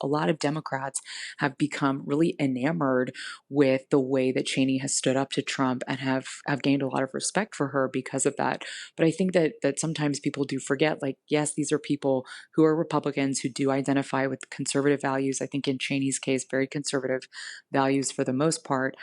a lot of Democrats have become really enamored with the way that Cheney has stood up to Trump and have gained a lot of respect for her because of that. But I think that sometimes people do forget, like, yes, these are people who are Republicans who do identify with conservative values. I think in Cheney's case, very conservative values for the most part.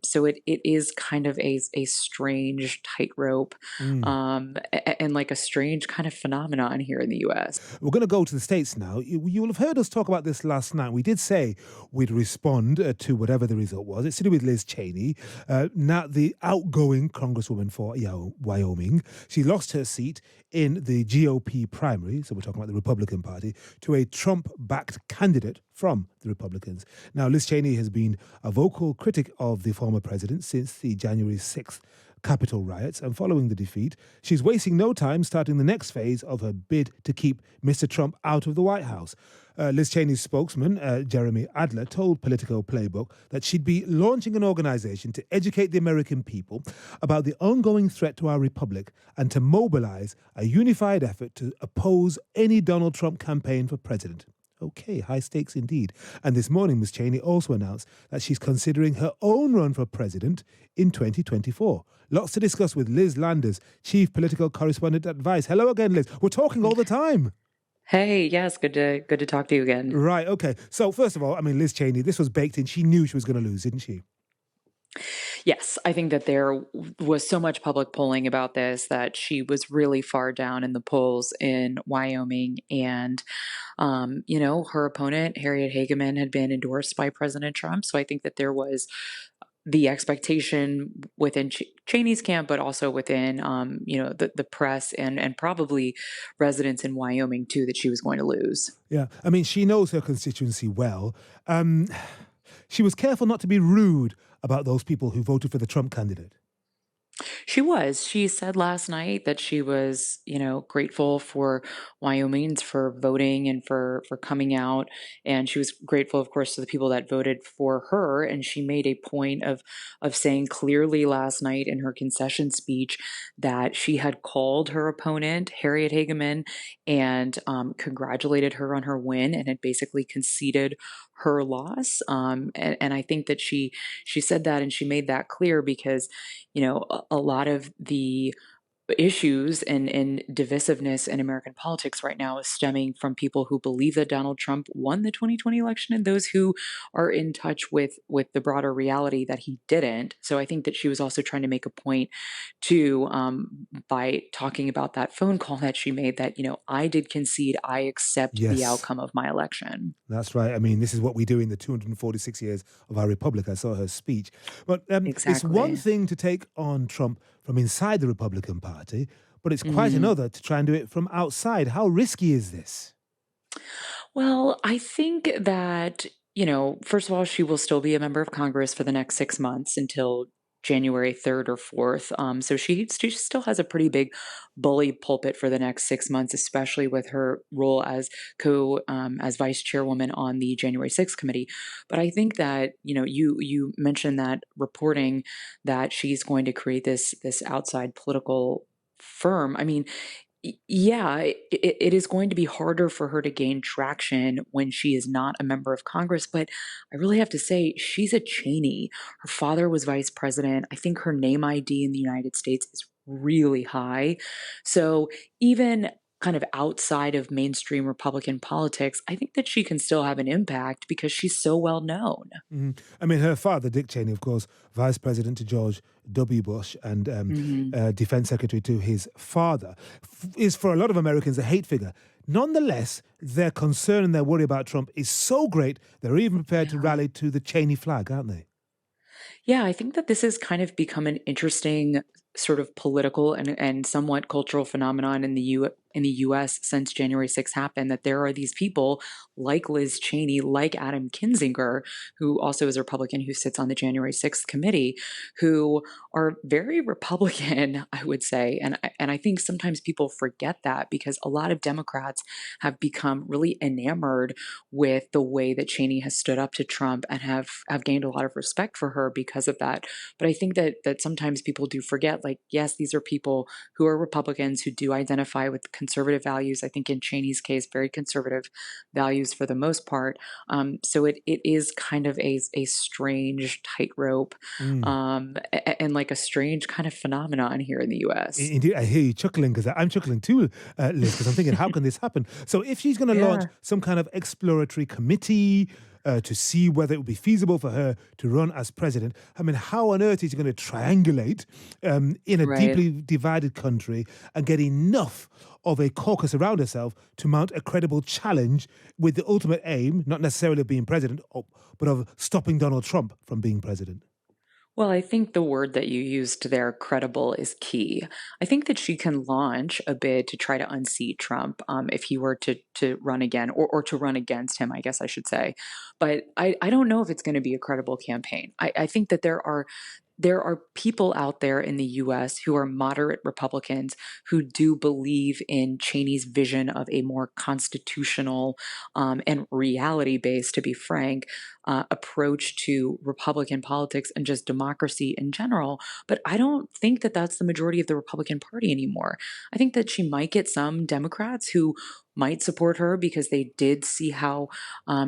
So it is kind of a strange tightrope, Mm. and like a strange kind of phenomenon here in the US. We're going to go to the States now. You'll have heard us talk about this last night. We did say we'd respond to whatever the result was. It's to do with Liz Cheney, now the outgoing Congresswoman for Wyoming. She lost her seat in the GOP primary, so we're talking about the Republican Party, to a Trump-backed candidate from the Republicans. Now, Liz Cheney has been a vocal critic of the former president since the January 6th Capitol riots, and following the defeat, she's wasting no time starting the next phase of her bid to keep Mr. Trump out of the White House. Liz Cheney's spokesman, Jeremy Adler, told Politico Playbook that she'd be launching an organization to educate the American people about the ongoing threat to our republic and to mobilize a unified effort to oppose any Donald Trump campaign for president. Okay, high stakes indeed. And this morning, Ms. Cheney also announced that she's considering her own run for president in 2024. Lots to discuss with Liz Landers, chief political correspondent at Vice. Hello again, Liz. We're talking all the time. Hey, yes, good to talk to you again. Right, okay. So first of all, I mean, Liz Cheney, this was baked in. She knew she was going to lose, didn't she? Yes, I think that there was so much public polling about this that she was really far down in the polls in Wyoming. And, her opponent, Harriet Hageman, had been endorsed by President Trump. So I think that there was the expectation within Cheney's camp, but also within, the press and probably residents in Wyoming, too, that she was going to lose. Yeah, I mean, she knows her constituency well. She was careful not to be rude about those people who voted for the Trump candidate. She was. She said last night that she was, grateful for Wyomingans for voting and for coming out. And she was grateful, of course, to the people that voted for her. And she made a point of saying clearly last night in her concession speech that she had called her opponent, Harriet Hageman, and congratulated her on her win and had basically conceded her loss. And I think that she said that and she made that clear because a lot of the issues and divisiveness in American politics right now is stemming from people who believe that Donald Trump won the 2020 election and those who are in touch with the broader reality that he didn't. So I think that she was also trying to make a point to by talking about that phone call that she made that, I did concede, I accept the Yes, outcome of my election. that's right. I mean, this is what we do in the 246 years of our republic. I saw her speech. But it's one Exactly. thing to take on Trump from inside the Republican Party, but it's quite Mhm. another to try and do it from outside. How risky is this? Well, I think that, first of all, she will still be a member of Congress for the next 6 months until January 3rd or 4th. So she still has a pretty big bully pulpit for the next 6 months, especially with her role as as vice chairwoman on the January 6th committee. But I think that, you mentioned that reporting that she's going to create this outside political firm. I mean, yeah, it is going to be harder for her to gain traction when she is not a member of Congress. But I really have to say, she's a Cheney. Her father was vice president. I think her name ID in the United States is really high. So even kind of outside of mainstream Republican politics, I think that she can still have an impact because she's so well known. Mhm. I mean, her father, Dick Cheney, of course, vice president to George W. Bush and Mhm. defense secretary to his father, is for a lot of Americans a hate figure. Nonetheless, their concern and their worry about Trump is so great, they're even prepared to Yeah. rally to the Cheney flag, aren't they? Yeah, I think that this has kind of become an interesting sort of political and somewhat cultural phenomenon in the US since January 6th happened, that there are these people like Liz Cheney, like Adam Kinzinger, who also is a Republican who sits on the January 6th committee, who are very Republican, I would say. And I think sometimes people forget that because a lot of Democrats have become really enamored with the way that Cheney has stood up to Trump and have gained a lot of respect for her because of that. But I think that sometimes people do forget, like, yes, these are people who are Republicans who do identify with conservative values. I think in Cheney's case, very conservative values for the most part. So it is kind of a strange tightrope, Mm. and like a strange kind of phenomenon here in the U.S. Indeed, I hear you chuckling because I'm chuckling too, Liz, because I'm thinking, how can this happen? So, if she's going to launch Yeah, some kind of exploratory committee to see whether it would be feasible for her to run as president, I mean, how on earth is she going to triangulate in a right. deeply divided country and get enough of a caucus around herself to mount a credible challenge with the ultimate aim, not necessarily of being president, but of stopping Donald Trump from being president? Well, I think the word that you used there, credible, is key. I think that she can launch a bid to try to unseat Trump, if he were to run again, or to run against him, I guess I should say. But I don't know if it's going to be a credible campaign. I think that there are people out there in the US who are moderate Republicans who do believe in Cheney's vision of a more constitutional, and reality based, to be frank, approach to Republican politics and just democracy in general. But I don't think that that's the majority of the Republican Party anymore. I think that she might get some Democrats who might support her because they did see how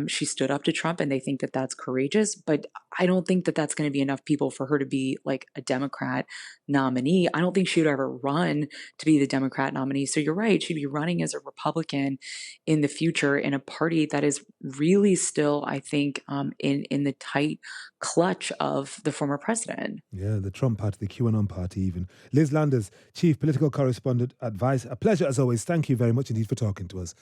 she stood up to Trump and they think that that's courageous. But I don't think that that's going to be enough people for her to be like a Democrat nominee. I don't think she would ever run to be the Democrat nominee. So you're right. She'd be running as a Republican in the future in a party that is really still, I think, in the tight clutch of the former president. Yeah, the Trump party, the QAnon party, even. Liz Landers, chief political correspondent, advice. A pleasure as always. Thank you very much indeed for talking to us.